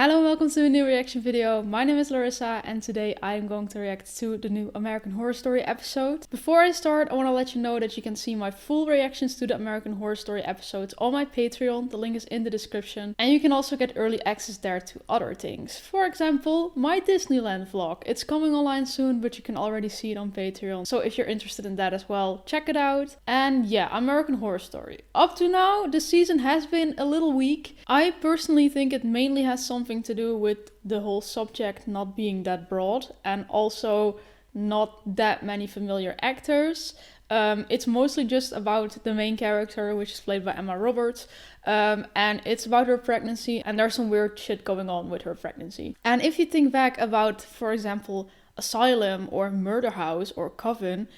Hello and welcome to a new reaction video. My name is Larissa and today I am going to react to the new American Horror Story episode. Before I start, I want to let you know that you can see my full reactions to the American Horror Story episodes on my Patreon. The link is in the description. And you can also get early access there to other things. For example, my Disneyland vlog. It's coming online soon, but you can already see it on Patreon. So if you're interested in that as well, check it out. And yeah, American Horror Story. Up to now, the season has been a little weak. I personally think it mainly has something to do with the whole subject not being that broad and also not that many familiar actors. It's mostly just about the main character, which is played by Emma Roberts, and it's about her pregnancy, and there's some weird shit going on with her pregnancy. And if you think back about, for example, Asylum or Murder House or Coven,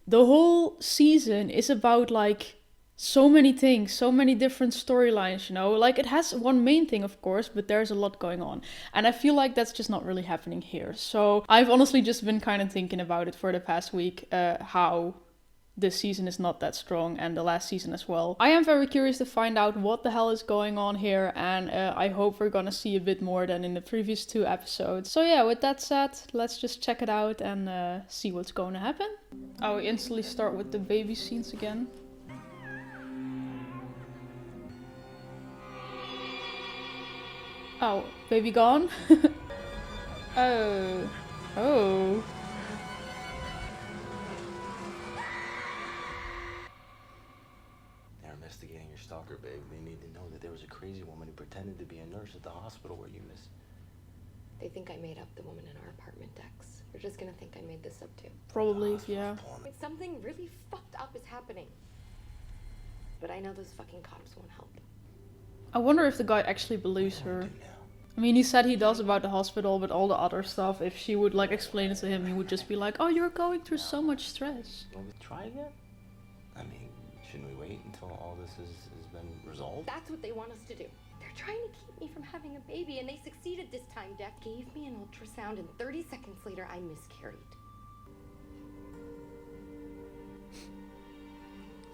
the whole season is about like so many things, so many different storylines, you know, like it has one main thing of course, but there's a lot going on, and I feel like that's just not really happening here. So I've honestly just been kind of thinking about it for the past week, how this season is not that strong, and the last season as well. I am very curious to find out what the hell is going on here, and I hope we're gonna see a bit more than in the previous 2 episodes. So yeah, with that said, let's just check it out and see what's going to happen. Oh, we instantly start with the baby scenes again. Oh, baby gone? Oh. Oh. They're investigating your stalker, babe. They need to know that there was a crazy woman who pretended to be a nurse at the hospital where you missed. They think I made up the woman in our apartment, Dex. They're just gonna think I made this up too. Probably, yeah. Something really fucked up is happening. But I know those fucking cops won't help. I wonder if the guy actually believes her. I mean, he said he does about the hospital, but all the other stuff, if she would like explain it to him, he would just be like, oh, you're going through so much stress. Well, we try again? I mean, shouldn't we wait until all this has been resolved? That's what they want us to do. They're trying to keep me from having a baby, and they succeeded this time. Dex gave me an ultrasound, and 30 seconds later, I miscarried.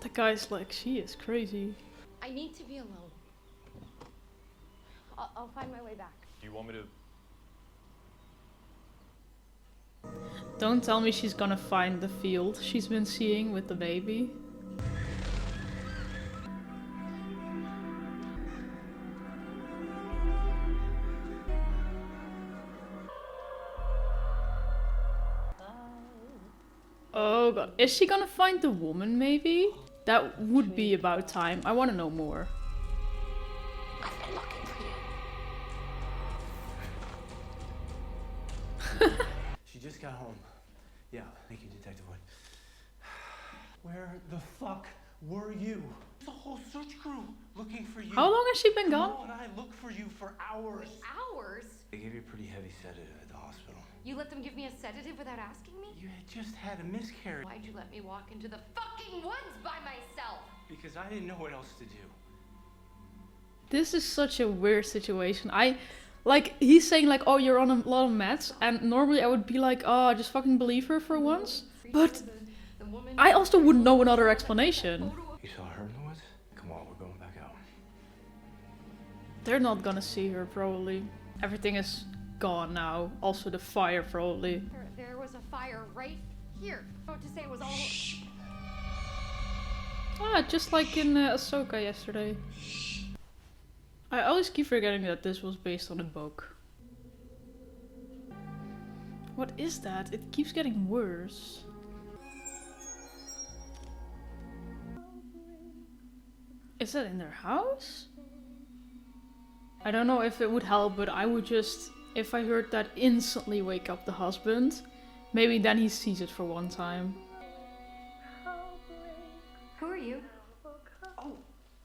The guy's like, she is crazy. I need to be alone. I'll find my way back. Do you want me to... Don't tell me she's gonna find the field she's been seeing with the baby. Oh god, is she gonna find the woman maybe? That would be about time. I wanna know more. I've been looking for you. She just got home. Yeah, thank you, Detective Wood. Where the fuck were you? There's a whole search crew looking for you. How long has she been gone? No, and I looked for you for hours. Hours? They gave you a pretty heavy sedative at the hospital. You let them give me a sedative without asking me? You had just had a miscarriage. Why'd you let me walk into the fucking woods by myself? Because I didn't know what else to do. This is such a weird situation. Like, he's saying like, oh, you're on a lot of meds, and normally I would be like, oh, just fucking believe her for once. But I also wouldn't know another explanation. You saw her in the woods? Come on, we're going back out. They're not gonna see her, probably. Everything is gone now. Also the fire, probably. There was a fire right here. I want to say it was all... Ah, just like in Ahsoka yesterday. I always keep forgetting that this was based on a book. What is that? It keeps getting worse. Is that in their house? I don't know if it would help, but I would just, if I heard that, instantly wake up the husband. Maybe then he sees it for one time. Who are you? Oh,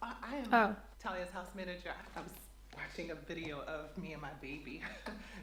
I am Oh. Talia's house manager. I was watching a video of me and my baby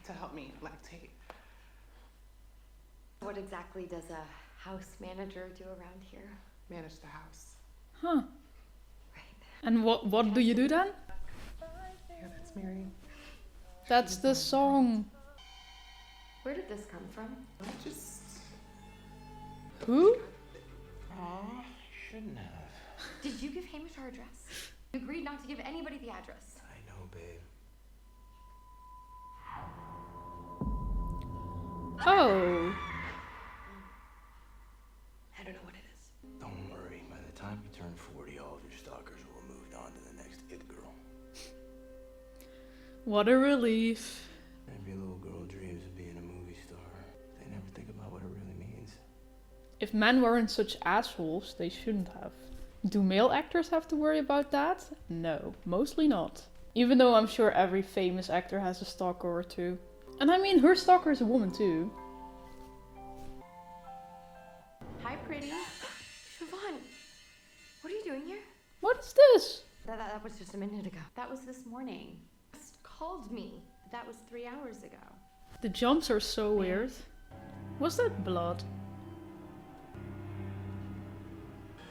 to help me lactate. What exactly does a house manager do around here? Manage the house. Huh. Right. And what do you do then? Yeah, that's Mary. That's the song. Where did this come from? I just... Who? Aw, shouldn't have. Did you give Hamish our address? You agreed not to give anybody the address. I know, babe. Oh. I don't know what it is. Don't worry, by the time you turn 40, all of your stalkers will have moved on to the next it girl. What a relief. Maybe a little girl dreams of being a movie star. They never think about what it really means. If men weren't such assholes, they shouldn't have. Do male actors have to worry about that? No, mostly not. Even though I'm sure every famous actor has a stalker or two. And I mean, her stalker is a woman too. Hi, pretty. Siobhan, what are you doing here? What is this? That was just a minute ago. That was this morning. Just called me. That was 3 hours ago. The jumps are so weird. Was that blood?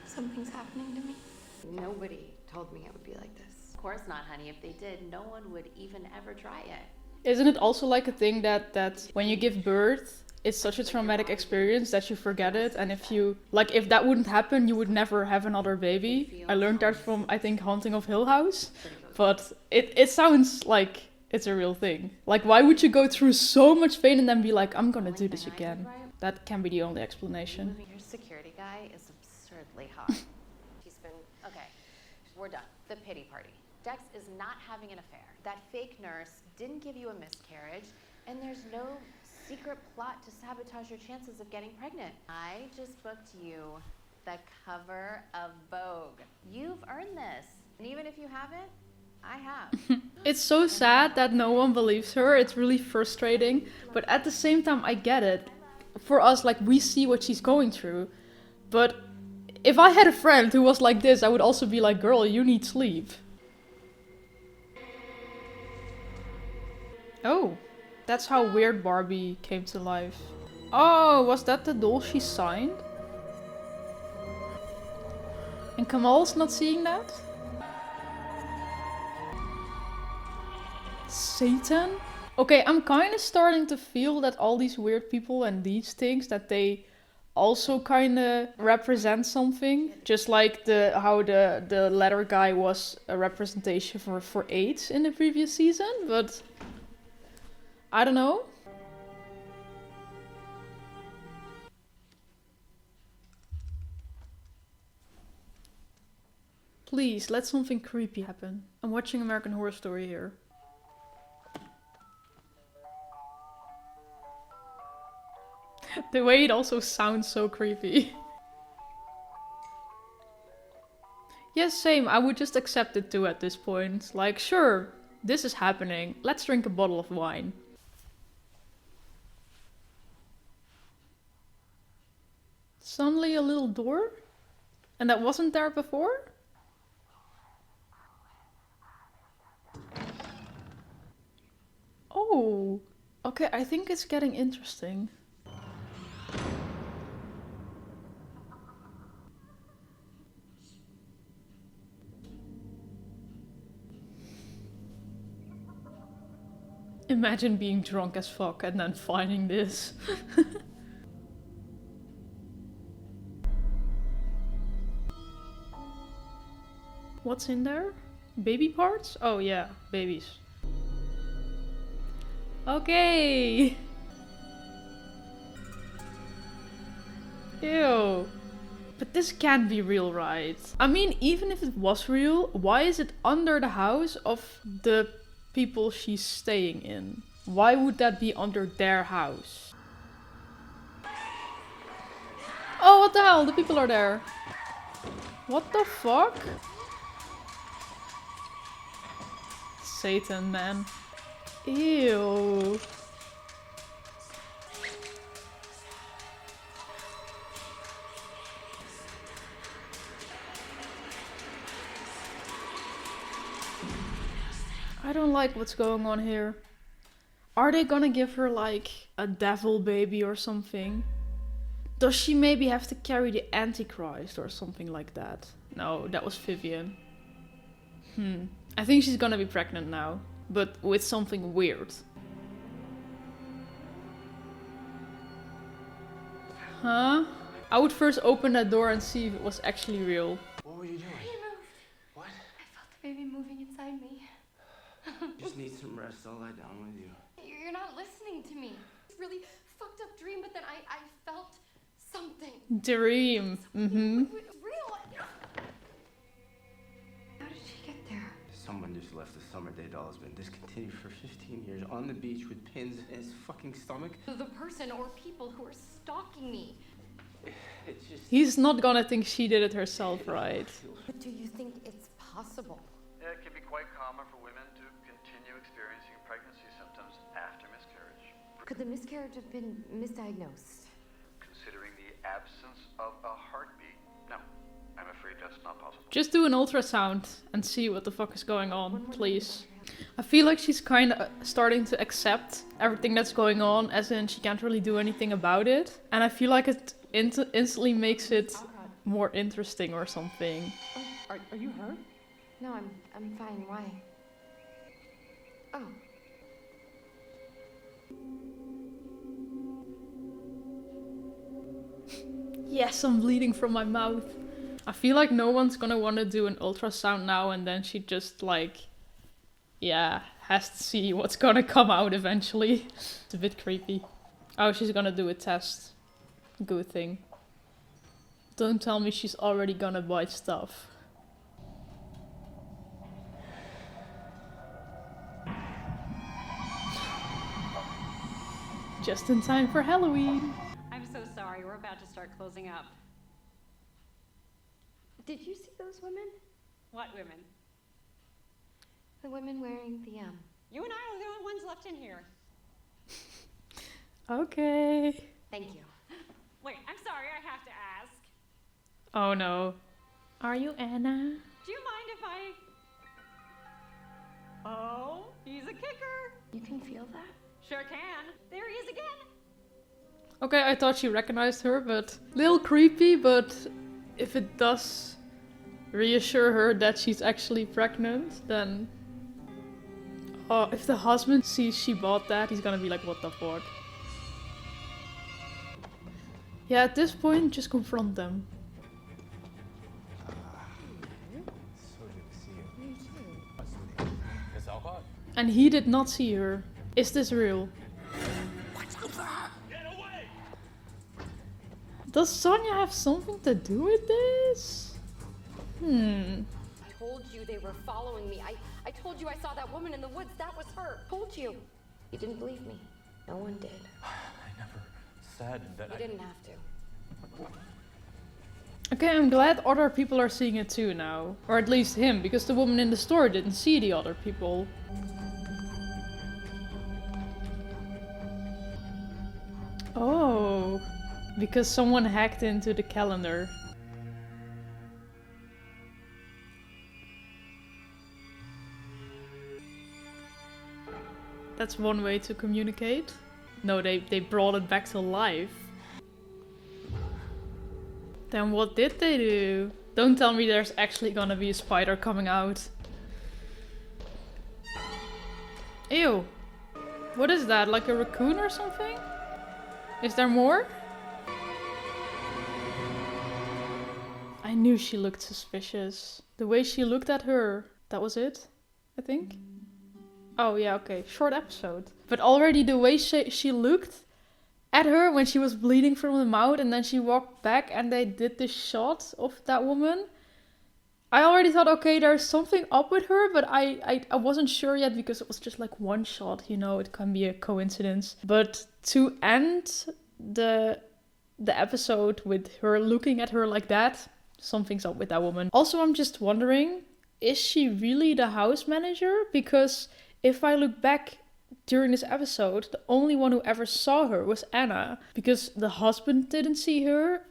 Something's happening to me. Nobody told me it would be like this. Of course not, honey. If they did, no one would even ever try it. Isn't it also like a thing that when you give birth, it's such a traumatic experience that you forget it, and if that wouldn't happen, you would never have another baby? I learned that from, I think, Haunting of Hill House, but it sounds like it's a real thing. Like, why would you go through so much pain and then be like, I'm gonna do this again? That can be the only explanation. Your security guy is absurdly hot. He's been... Okay, we're done. The pity party. Dex is not having an affair. That fake nurse didn't give you a miscarriage, and there's no secret plot to sabotage your chances of getting pregnant. I just booked you the cover of Vogue. You've earned this. And even if you haven't, I have. It's so sad that no one believes her. It's really frustrating. But at the same time, I get it. For us, like, we see what she's going through. But if I had a friend who was like this, I would also be like, girl, you need sleep. Oh, that's how Weird Barbie came to life. Oh, was that the doll she signed? And Kamal's not seeing that? Satan? Okay, I'm kind of starting to feel that all these weird people and these things, that they also kind of represent something. Just like how the letter guy was a representation for AIDS in the previous season, but I don't know. Please, let something creepy happen. I'm watching American Horror Story here. The way it also sounds so creepy. Yes, same. I would just accept it too at this point. Like, sure, this is happening. Let's drink a bottle of wine. Suddenly a little door? And that wasn't there before? Oh, okay, I think it's getting interesting. Imagine being drunk as fuck and then finding this. What's in there? Baby parts? Oh yeah, babies. Okay. Ew. But this can't be real, right? I mean, even if it was real, why is it under the house of the people she's staying in? Why would that be under their house? Oh, what the hell? The people are there. What the fuck? Satan, man. Ew. I don't like what's going on here. Are they gonna give her like a devil baby or something? Does she maybe have to carry the Antichrist or something like that? No, that was Vivian. I think she's gonna be pregnant now, but with something weird. Huh? I would first open that door and see if it was actually real. What were you doing? He moved. What? I felt the baby moving inside me. Just need some rest. I'll lie down with you. You're not listening to me. It's really fucked up dream, but then I felt something. Dream. Mm-hmm. It was real. How did she get there? Someone just left the summer day doll has been discontinued for 15 years on the beach with pins in his fucking stomach. The person or people who are stalking me. It's just... He's not gonna think she did it herself, right? But do you think it's possible? It can be quite common for women to continue experiencing pregnancy symptoms after miscarriage. Could the miscarriage have been misdiagnosed? Considering the absence of a heartbeat, no, I'm afraid that's not possible. Just do an ultrasound and see what the fuck is going on, please. I feel like she's kind of starting to accept everything that's going on, as in she can't really do anything about it. And I feel like it instantly makes it more interesting or something. Are you hurt? No, I'm fine. Why? Oh. Yes, I'm bleeding from my mouth. I feel like no one's gonna want to do an ultrasound now and then she just like, yeah, has to see what's gonna come out eventually. It's a bit creepy. Oh, she's gonna do a test. Good thing. Don't tell me she's already gonna buy stuff. Just in time for Halloween. I'm so sorry, we're about to start closing up. Did you see those women? What women? The women wearing the You and I are the only ones left in here. Okay. Thank you. Wait, I'm sorry, I have to ask. Oh no. Are you Anna? Do you mind if I... Oh, he's a kicker. You can feel that? Sure can. There he is again. Okay, I thought she recognized her, but little creepy, but if it does reassure her that she's actually pregnant, then... Oh, if the husband sees she bought that, he's gonna be like, what the fuck? Yeah, at this point, just confront them. So good to see you. It's alcohol. And he did not see her. Is this real? Get away! Does Sonia have something to do with this? I told you they were following me. I told you I saw that woman in the woods. That was her. Told you. You didn't believe me. No one did. I never said that You didn't have to. Okay, I'm glad other people are seeing it too now. Or at least him, because the woman in the store didn't see the other people. Oh, because someone hacked into the calendar. That's one way to communicate. No, they brought it back to life. Then what did they do? Don't tell me there's actually gonna be a spider coming out. Ew. What is that? Like a raccoon or something? Is there more? I knew she looked suspicious. The way she looked at her. That was it, I think. Oh yeah, okay. Short episode. But already the way she looked at her when she was bleeding from the mouth and then she walked back and they did this shot of that woman. I already thought, okay, there's something up with her, but I wasn't sure yet because it was just like one shot, you know, it can be a coincidence. But to end the episode with her looking at her like that, something's up with that woman. Also, I'm just wondering, is she really the house manager? Because if I look back during this episode, the only one who ever saw her was Anna. Because the husband didn't see her,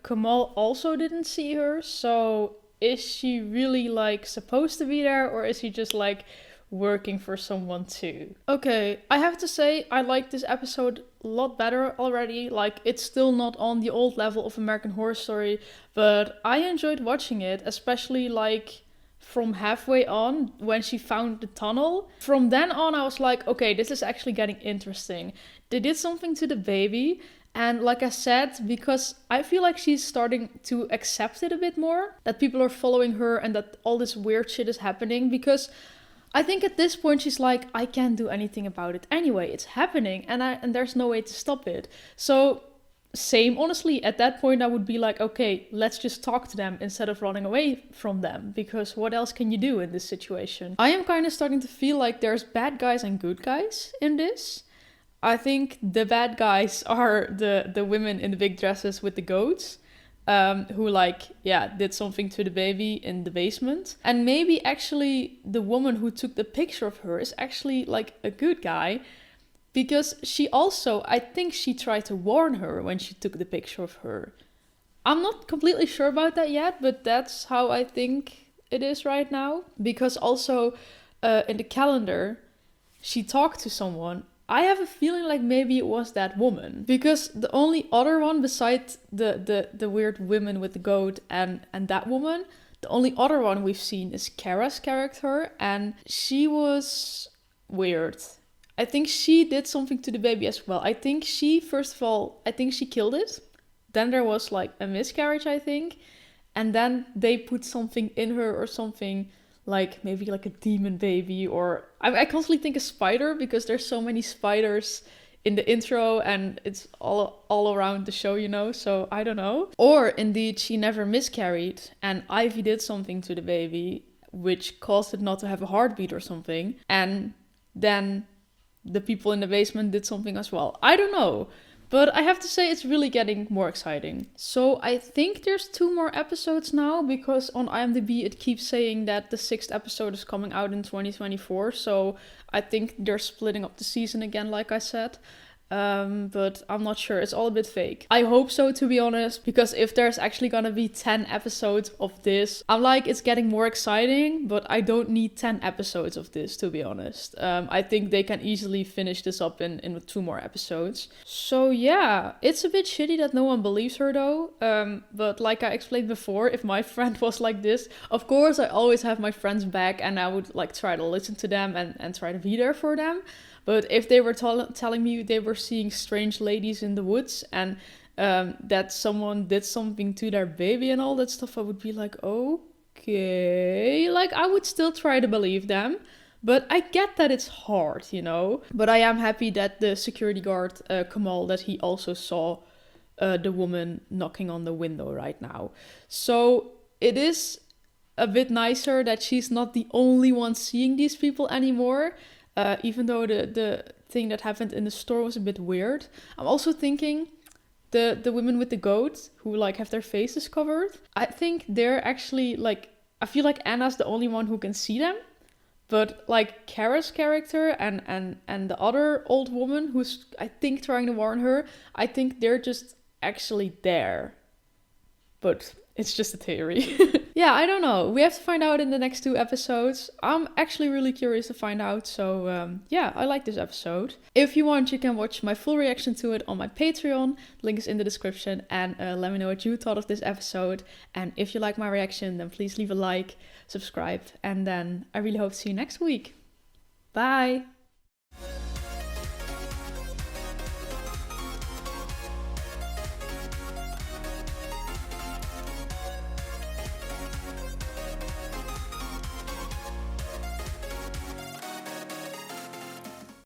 Kamal also didn't see her. So is she really like supposed to be there, or is she just like working for someone too? Okay, I have to say I like this episode a lot better already. Like, it's still not on the old level of American Horror Story, but I enjoyed watching it, especially like from halfway on when she found the tunnel. From then on I was like, okay, this is actually getting interesting. They did something to the baby, and like I said, because I feel like she's starting to accept it a bit more, that people are following her and that all this weird shit is happening, because I think at this point she's like, I can't do anything about it anyway. It's happening and there's no way to stop it. So same, honestly, at that point I would be like, okay, let's just talk to them instead of running away from them, because what else can you do in this situation? I am kind of starting to feel like there's bad guys and good guys in this. I think the bad guys are the women in the big dresses with the goats, who did something to the baby in the basement. And maybe actually the woman who took the picture of her is actually like a good guy, because she also, I think she tried to warn her when she took the picture of her. I'm not completely sure about that yet, but that's how I think it is right now. Because also in the calendar, she talked to someone. I have a feeling like maybe it was that woman. Because the only other one besides the weird women with the goat and that woman, the only other one we've seen is Kara's character. And she was weird. I think she did something to the baby as well. I think she, first of all, I think she killed it. Then there was like a miscarriage, I think. And then they put something in her or something, like maybe like a demon baby, or I constantly think a spider, because there's so many spiders in the intro and it's all around the show, you know, so I don't know. Or indeed she never miscarried and Ivy did something to the baby which caused it not to have a heartbeat or something, and then the people in the basement did something as well. I don't know. But I have to say it's really getting more exciting. So I think there's 2 more episodes now, because on IMDb it keeps saying that the 6th episode is coming out in 2024. So I think they're splitting up the season again, like I said. But I'm not sure. It's all a bit fake. I hope so, to be honest, because if there's actually gonna be 10 episodes of this, I'm like, it's getting more exciting, but I don't need 10 episodes of this, to be honest. I think they can easily finish this up in 2 more episodes. So yeah, it's a bit shitty that no one believes her though. But like I explained before, if my friend was like this, of course I always have my friends back and I would like try to listen to them and try to be there for them. But if they were telling me they were seeing strange ladies in the woods and that someone did something to their baby and all that stuff, I would be like, okay. Like, I would still try to believe them. But I get that it's hard, you know. But I am happy that the security guard, Kamal, that he also saw the woman knocking on the window right now. So it is a bit nicer that she's not the only one seeing these people anymore. Even though the thing that happened in the store was a bit weird. I'm also thinking the women with the goat who like have their faces covered. I think they're actually like, I feel like Anna's the only one who can see them. But like Kara's character and the other old woman who's, I think, trying to warn her, I think they're just actually there. But it's just a theory. Yeah, I don't know. We have to find out in the next 2 episodes. I'm actually really curious to find out. So yeah, I like this episode. If you want, you can watch my full reaction to it on my Patreon. Link is in the description. And let me know what you thought of this episode. And if you like my reaction, then please leave a like, subscribe. And then I really hope to see you next week. Bye!